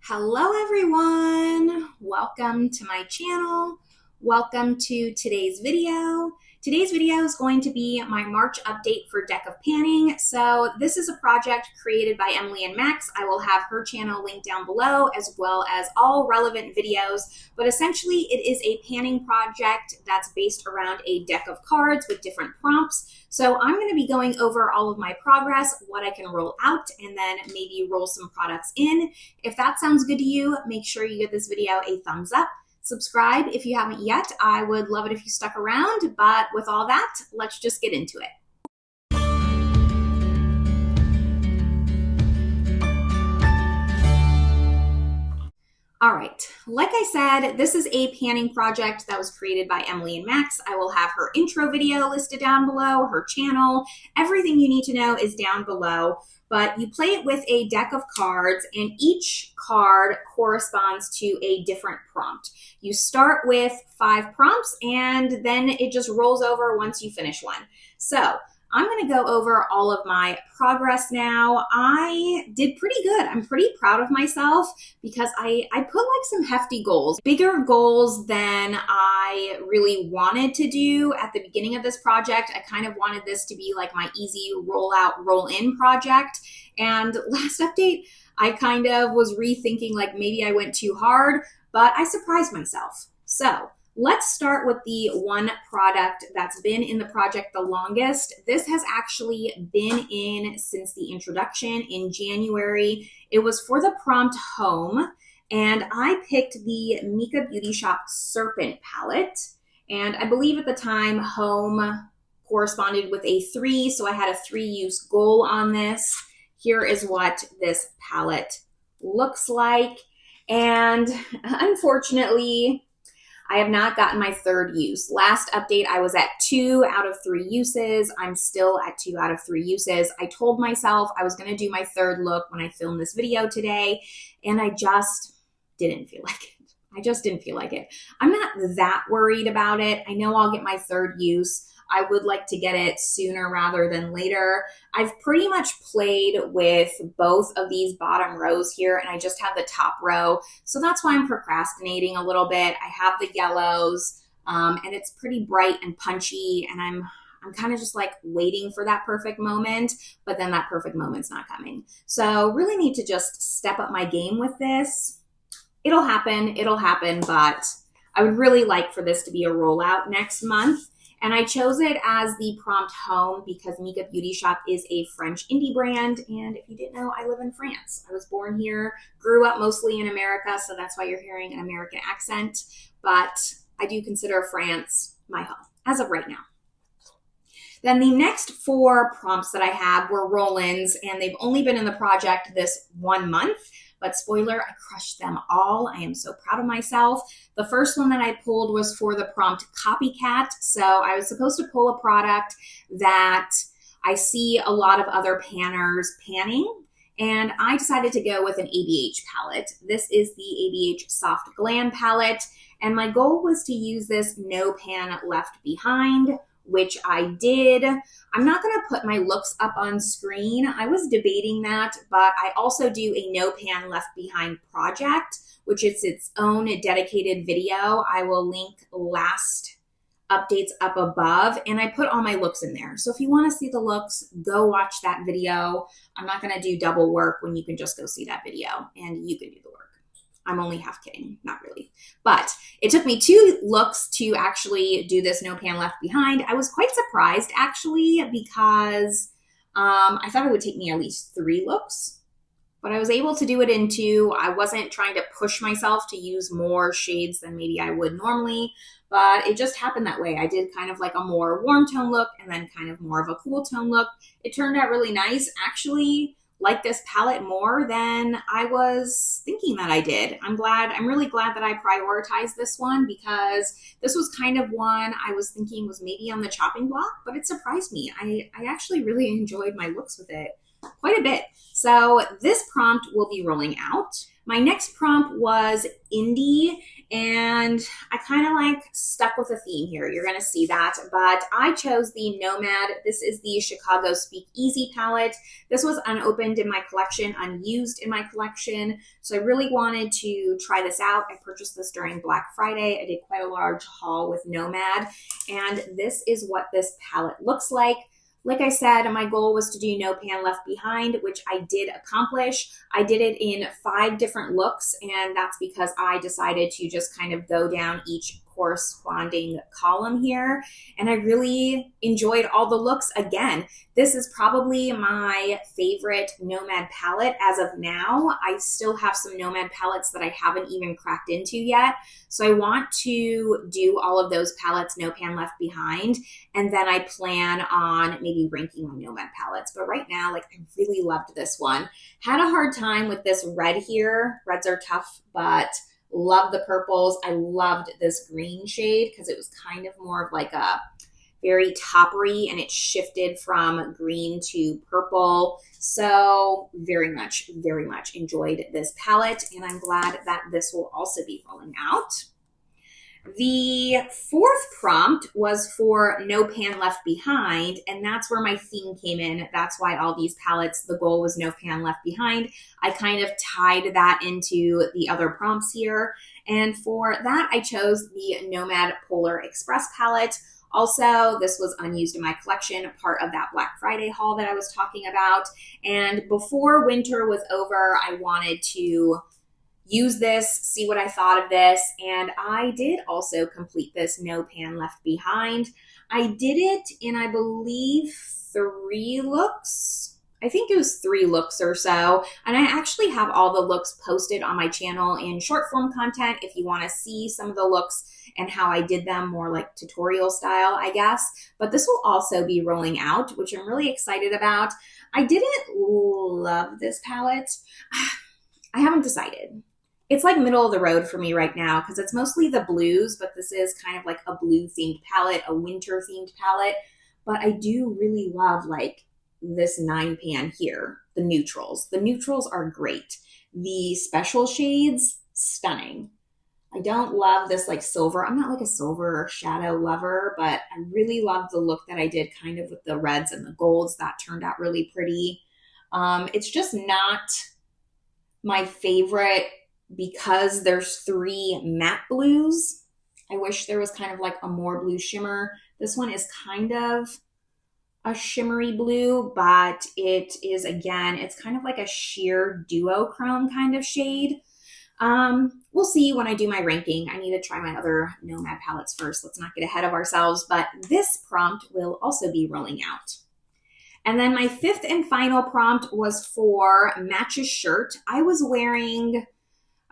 Hello everyone! Welcome to my channel. Welcome to today's video. Today's video is going to be my March update for Deck of Panning. So this is a project created by Emily and Max. I will have her channel linked down below as well as all relevant videos. But essentially it is a panning project that's based around a deck of cards with different prompts. So I'm going to be going over all of my progress, what I can roll out, and then maybe roll some products in. If that sounds good to you, make sure you give this video a thumbs up. Subscribe if you haven't yet. I would love it if you stuck around, but with all that, let's just get into it. All right, like I said, this is a panning project that was created by Emily and Max. I will have her intro video listed down below, her channel. Everything you need to know is down below. But you play it with a deck of cards, and each card corresponds to a different prompt. You start with 5 prompts, and then it just rolls over once you finish one. So I'm going to go over all of my progress now. I did pretty good. I'm pretty proud of myself because I put like some hefty goals, bigger goals than I really wanted to do at the beginning of this project. I kind of wanted this to be like my easy roll out, roll in project. And last update, I kind of was rethinking like maybe I went too hard, but I surprised myself. So let's start with the one product that's been in the project the longest. This has actually been in since the introduction in January. It was for the prompt Home, and I picked the Micka Beauty Shop Serpent palette. And I believe at the time Home corresponded with a 3, so I had a 3-use goal on this. Here is what this palette looks like. And unfortunately, I have not gotten my 3rd use. Last update, I was at 2 out of 3 uses. I'm still at 2 out of 3 uses. I told myself I was going to do my 3rd look when I filmed this video today, and I just didn't feel like it. I just didn't feel like it. I'm not that worried about it. I know I'll get my 3rd use. I would like to get it sooner rather than later. I've pretty much played with both of these bottom rows here, and I just have the top row. So that's why I'm procrastinating a little bit. I have the yellows, and it's pretty bright and punchy, and I'm kind of just like waiting for that perfect moment, but then that perfect moment's not coming. So really need to just step up my game with this. It'll happen, but I would really like for this to be a rollout next month. And I chose it as the prompt Home because Micka Beauty Shop is a French indie brand. And if you didn't know, I live in France. I was born here, grew up mostly in America, so that's why you're hearing an American accent. But I do consider France my home as of right now. Then the next 4 prompts that I have were roll-ins, and they've only been in the project this 1 month. But spoiler, I crushed them all. I am so proud of myself. The first one that I pulled was for the prompt Copycat. So I was supposed to pull a product that I see a lot of other panners panning, and I decided to go with an ABH palette. This is the ABH Soft Glam palette, and my goal was to use this No Pan Left Behind, which I did. I'm not going to put my looks up on screen. I was debating that, but I also do a No Pan Left Behind project, which is its own dedicated video. I will link last updates up above, and I put all my looks in there. So if you want to see the looks, go watch that video. I'm not going to do double work when you can just go see that video, and you can do the work. I'm only half kidding, not really. But it took me 2 looks to actually do this No Pan Left Behind. I was quite surprised actually because I thought it would take me at least 3 looks, but I was able to do it in 2. I wasn't trying to push myself to use more shades than maybe I would normally, but it just happened that way. I did kind of like a more warm tone look and then kind of more of a cool tone look. It turned out really nice. Actually, like this palette more than I was thinking that I did. I'm really glad that I prioritized this one because this was kind of one I was thinking was maybe on the chopping block, but it surprised me. I actually really enjoyed my looks with it quite a bit. So this prompt will be rolling out. My next prompt was indie, and I kind of like stuck with a theme here. You're going to see that, but I chose the Nomad. This is the Chicago Speakeasy palette. This was unopened in my collection, unused in my collection, so I really wanted to try this out. I purchased this during Black Friday. I did quite a large haul with Nomad, and this is what this palette looks like. Like I said, my goal was to do No Pan Left Behind, which I did accomplish. I did it in 5 different looks, and that's because I decided to just kind of go down each corresponding column here, and I really enjoyed all the looks. Again, this is probably my favorite Nomad palette as of now. I still have some Nomad palettes that I haven't even cracked into yet, so I want to do all of those palettes No Pan Left Behind, and then I plan on maybe ranking my Nomad palettes. But right now, like, I really loved this one. Had a hard time with this red here. Reds are tough, but love the purples. I loved this green shade because it was kind of more of like a very toppery, and it shifted from green to purple. So very much enjoyed this palette, and I'm glad that this will also be rolling out. The 4th prompt was for No Pan Left Behind, and that's where my theme came in. That's why all these palettes, the goal was No Pan Left Behind. I kind of tied that into the other prompts here, and for that I chose the Nomad Polar Express palette. Also, this was unused in my collection, part of that Black Friday haul that I was talking about, and before winter was over, I wanted to use this, see what I thought of this, and I did also complete this No Pan Left Behind. I did it in, I believe, 3 looks. I think it was 3 looks or so, and I actually have all the looks posted on my channel in short form content if you want to see some of the looks and how I did them more like tutorial style, I guess. But this will also be rolling out, which I'm really excited about. I didn't love this palette. I haven't decided. It's like middle of the road for me right now because it's mostly the blues, but this is kind of like a blue themed palette, a winter themed palette. But I do really love like this 9 pan here, the neutrals. The neutrals are great. The special shades, stunning. I don't love this like silver. I'm not like a silver or shadow lover, but I really love the look that I did kind of with the reds and the golds. That turned out really pretty. It's just not my favorite because there's 3 matte blues. I wish there was kind of like a more blue shimmer. This one is kind of a shimmery blue, but it is, again, it's kind of like a sheer duochrome kind of shade. We'll see when I do my ranking. I need to try my other Nomad palettes first. Let's not get ahead of ourselves, but this prompt will also be rolling out. And then my 5th and final prompt was for Match's shirt. I was wearing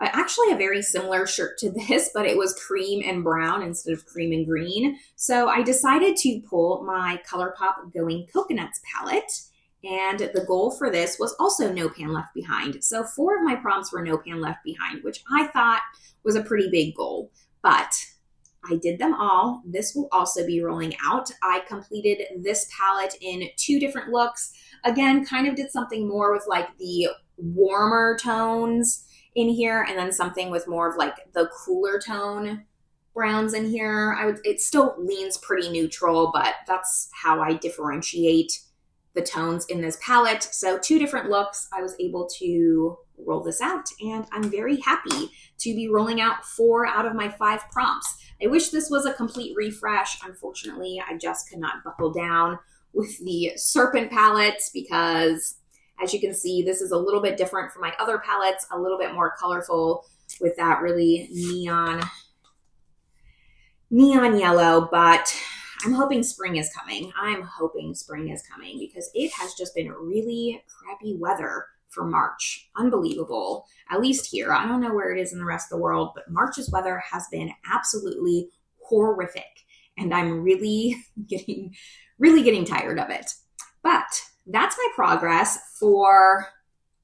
actually a very similar shirt to this, but it was cream and brown instead of cream and green. So I decided to pull my Colourpop Going Coconuts palette, and the goal for this was also No Pan Left Behind. So 4 of my prompts were No Pan Left Behind, which I thought was a pretty big goal, but I did them all. This will also be rolling out. I completed this palette in 2 different looks. Again, kind of did something more with like the warmer tones in here, and then something with more of like the cooler tone browns in here. It still leans pretty neutral, but that's how I differentiate the tones in this palette. So 2 different looks, I was able to roll this out, and I'm very happy to be rolling out 4 out of my 5 prompts. I wish this was a complete refresh. Unfortunately, I just could not buckle down with the Serpent palettes because, as you can see, this is a little bit different from my other palettes, a little bit more colorful with that really neon yellow, but I'm hoping spring is coming. I'm hoping spring is coming because it has just been really crappy weather for March. Unbelievable. At least here. I don't know where it is in the rest of the world, but March's weather has been absolutely horrific, and I'm really getting tired of it. But that's my progress for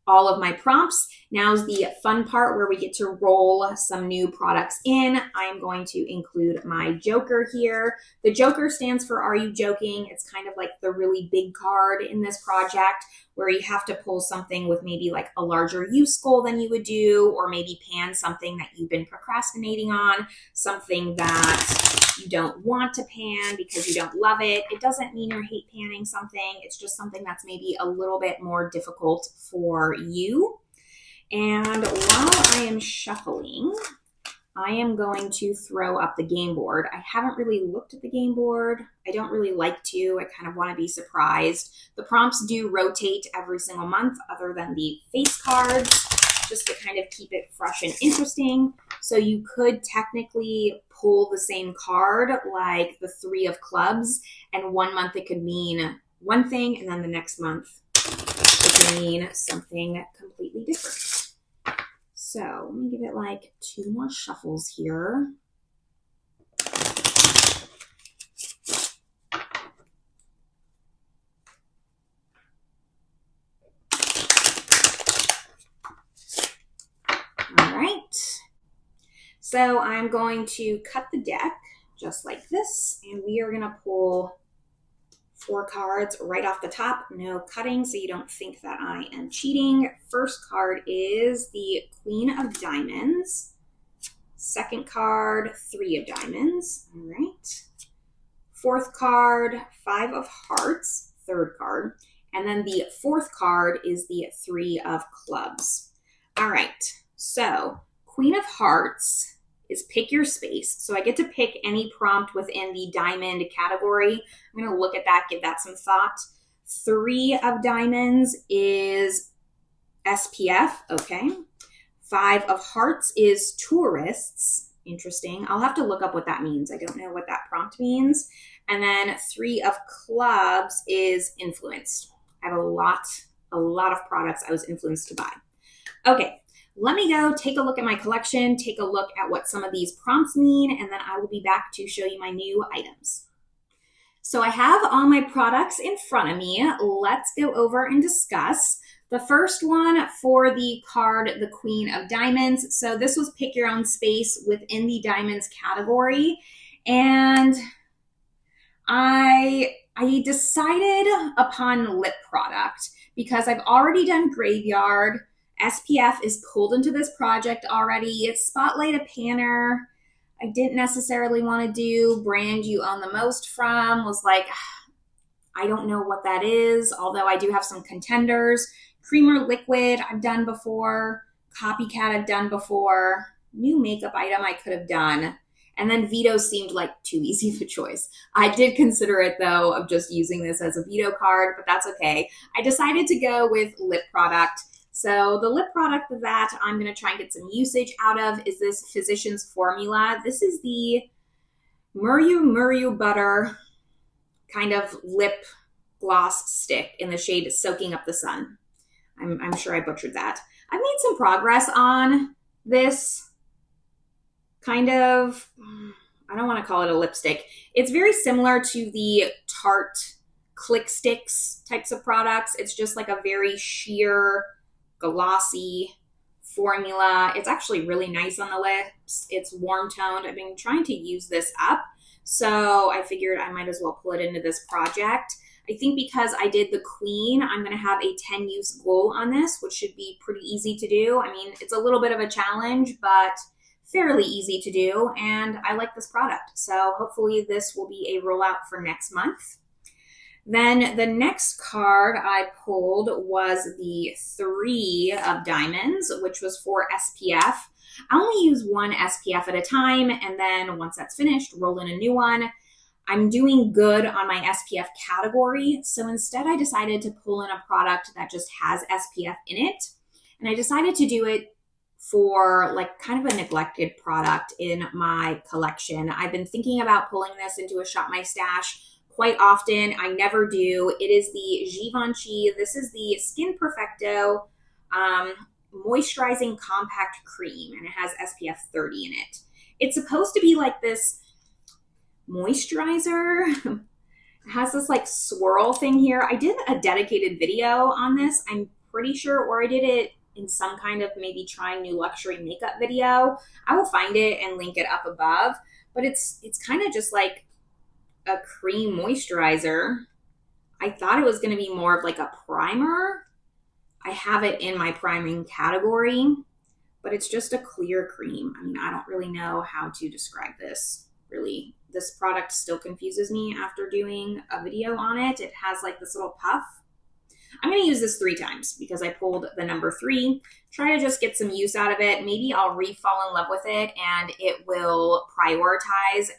all of my prompts. Now's the fun part where we get to roll some new products in. I'm going to include my Joker here. The Joker stands for Are You Joking? It's kind of like the really big card in this project where you have to pull something with maybe like a larger use goal than you would do, or maybe pan something that you've been procrastinating on, something that you don't want to pan because you don't love it. It doesn't mean you hate panning something. It's just something that's maybe a little bit more difficult for you. And while I am shuffling, I am going to throw up the game board. I haven't really looked at the game board. I don't really like to. I kind of want to be surprised. The prompts do rotate every single month other than the face cards, just to kind of keep it fresh and interesting. So you could technically pull the same card, like the 3 of clubs, and one month it could mean one thing, and then the next month it could mean something completely different. So let me give it like 2 more shuffles here. All right. So I'm going to cut the deck just like this, and we are going to pull 4 cards right off the top. No cutting, so you don't think that I am cheating. First card is the Queen of Diamonds. Second card, 3 of Diamonds. All right. Fourth card, 5 of Hearts. Third card. And then the fourth card is the 3 of Clubs. All right. So Queen of Hearts is pick your space. So I get to pick any prompt within the diamond category. I'm going to look at that, give that some thought. 3 of Diamonds is SPF. Okay. 5 of Hearts is tourists. Interesting. I'll have to look up what that means. I don't know what that prompt means. And then 3 of Clubs is influenced. I have a lot of products I was influenced to buy. Okay. Let me go take a look at my collection, take a look at what some of these prompts mean, and then I will be back to show you my new items. So I have all my products in front of me. Let's go over and discuss. The first one for the card, the Queen of Diamonds. So this was pick your own space within the diamonds category. And I decided upon lip product because I've already done graveyard. SPF is pulled into this project already. It's Spotlight a Panner. I didn't necessarily want to do brand you own the most from. Was like, I don't know what that is, although I do have some contenders. Creamer Liquid I've done before. Copycat I've done before. New makeup item I could have done. And then veto seemed like too easy of a choice. I did consider it though of just using this as a veto card, but that's okay. I decided to go with lip product. So the lip product that I'm going to try and get some usage out of is this Physicians Formula. This is the Murumuru Butter kind of lip gloss stick in the shade Soaking Up the Sun. I'm sure I butchered that. I've made some progress on this kind of, I don't want to call it a lipstick. It's very similar to the Tarte Click Sticks types of products. It's just like a very sheer, glossy formula. It's actually really nice on the lips. It's warm toned. I've been trying to use this up, so I figured I might as well pull it into this project. I think because I did the Queen, I'm going to have a 10 use goal on this, which should be pretty easy to do. I mean, it's a little bit of a challenge, but fairly easy to do, and I like this product. So hopefully this will be a rollout for next month. Then the next card I pulled was the 3 of Diamonds, which was for SPF. I only use one SPF at a time, and then once that's finished, roll in a new one. I'm doing good on my SPF category, so instead I decided to pull in a product that just has SPF in it, and I decided to do it for like kind of a neglected product in my collection. I've been thinking about pulling this into a Shop My Stash quite often. I never do. It is the Givenchy. This is the Skin Perfecto Moisturizing Compact Cream, and it has SPF 30 in it. It's supposed to be like this moisturizer. It has this like swirl thing here. I did a dedicated video on this, I'm pretty sure, or I did it in some kind of maybe trying new luxury makeup video. I will find it and link it up above, but it's kind of just like a cream moisturizer. I thought it was going to be more of like a primer. I have it in my priming category, but it's just a clear cream. I mean, I don't really know how to describe this, really. This product still confuses me after doing a video on it. It has like this little puff. I'm going to use this 3 times because I pulled the number 3. Try to just get some use out of it. Maybe I'll re-fall in love with it and it will prioritize.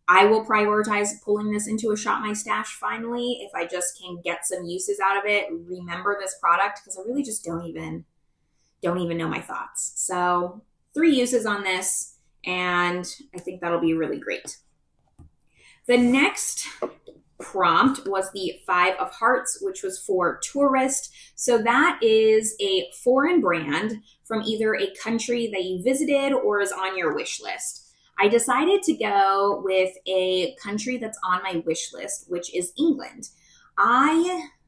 I will prioritize pulling this into a Shop My Stash finally if I just can get some uses out of it, remember this product, because I really just don't even know my thoughts. So 3 uses on this, and I think that'll be really great. The next prompt was the 5 of Hearts, which was for tourist. So that is a foreign brand from either a country that you visited or is on your wish list. I decided to go with a country that's on my wish list, which is England.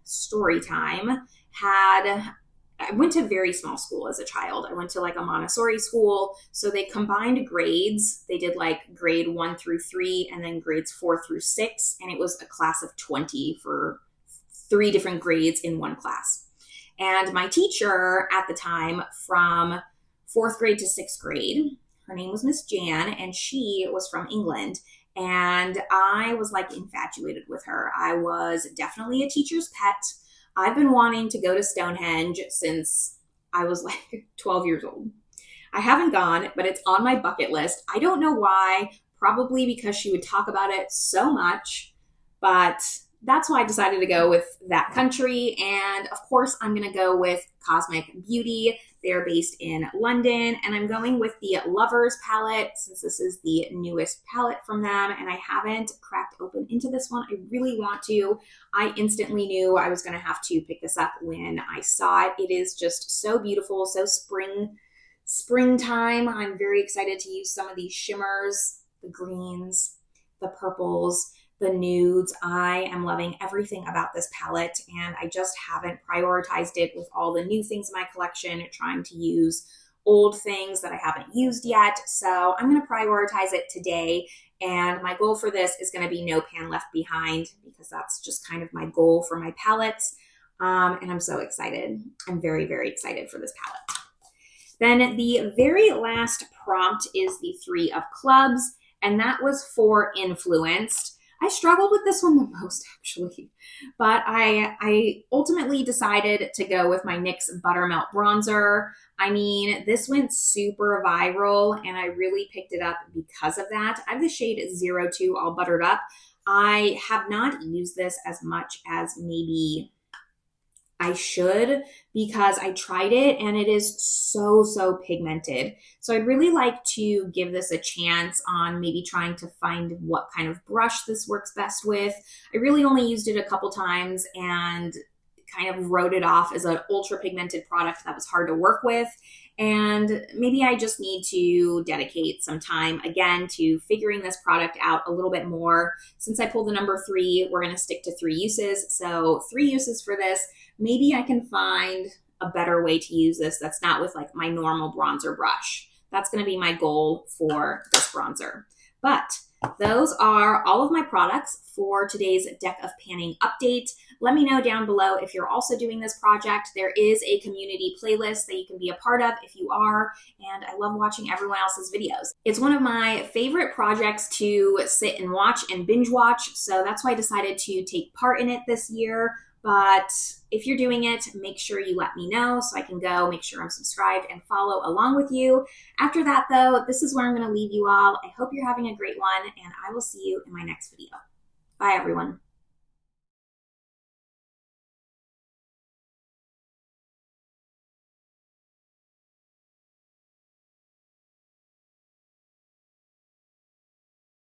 Story time, I went to very small school as a child. I went to like a Montessori school. So they combined grades. They did like grade 1 through 3 and then grades 4 through 6. And it was a class of 20 for 3 different grades in one class. And my teacher at the time from 4th grade to 6th grade, her name was Miss Jan, and she was from England. And I was like infatuated with her. I was definitely a teacher's pet. I've been wanting to go to Stonehenge since I was like 12 years old. I haven't gone, but it's on my bucket list. I don't know why, probably because she would talk about it so much, but that's why I decided to go with that country. And of course, I'm going to go with Cosmic Beauty. They're based in London, and I'm going with the Lovers palette since this is the newest palette from them, and I haven't cracked open into this one. I really want to. I instantly knew I was going to have to pick this up when I saw it. It is just so beautiful, so springtime. I'm very excited to use some of these shimmers, the greens, the purples, the nudes. I am loving everything about this palette, and I just haven't prioritized it with all the new things in my collection, trying to use old things that I haven't used yet. So I'm going to prioritize it today, and my goal for this is going to be no pan left behind because that's just kind of my goal for my palettes. And I'm so excited. I'm very, very excited for this palette. Then the very last prompt is the 3 of Clubs, and that was for Influenced. I struggled with this one the most, actually, but I ultimately decided to go with my NYX Buttermelt Bronzer. I mean, this went super viral, and I really picked it up because of that. I have the shade 02 All Buttered Up. I have not used this as much as maybe I should because I tried it and it is so pigmented. So I'd really like to give this a chance on maybe trying to find what kind of brush this works best with. I really only used it a couple times and kind of wrote it off as an ultra pigmented product that was hard to work with. And maybe I just need to dedicate some time again to figuring this product out a little bit more. Since I pulled the number 3, we're going to stick to 3 uses. So 3 uses for this. Maybe I can find a better way to use this that's not with like my normal bronzer brush. That's going to be my goal for this bronzer. But those are all of my products for today's Deck of Panning update. Let me know down below if you're also doing this project. There is a community playlist that you can be a part of if you are, and I love watching everyone else's videos. It's one of my favorite projects to sit and watch and binge watch, so that's why I decided to take part in it this year. But if you're doing it, make sure you let me know so I can go make sure I'm subscribed and follow along with you. After that, though, this is where I'm going to leave you all. I hope you're having a great one, and I will see you in my next video. Bye, everyone.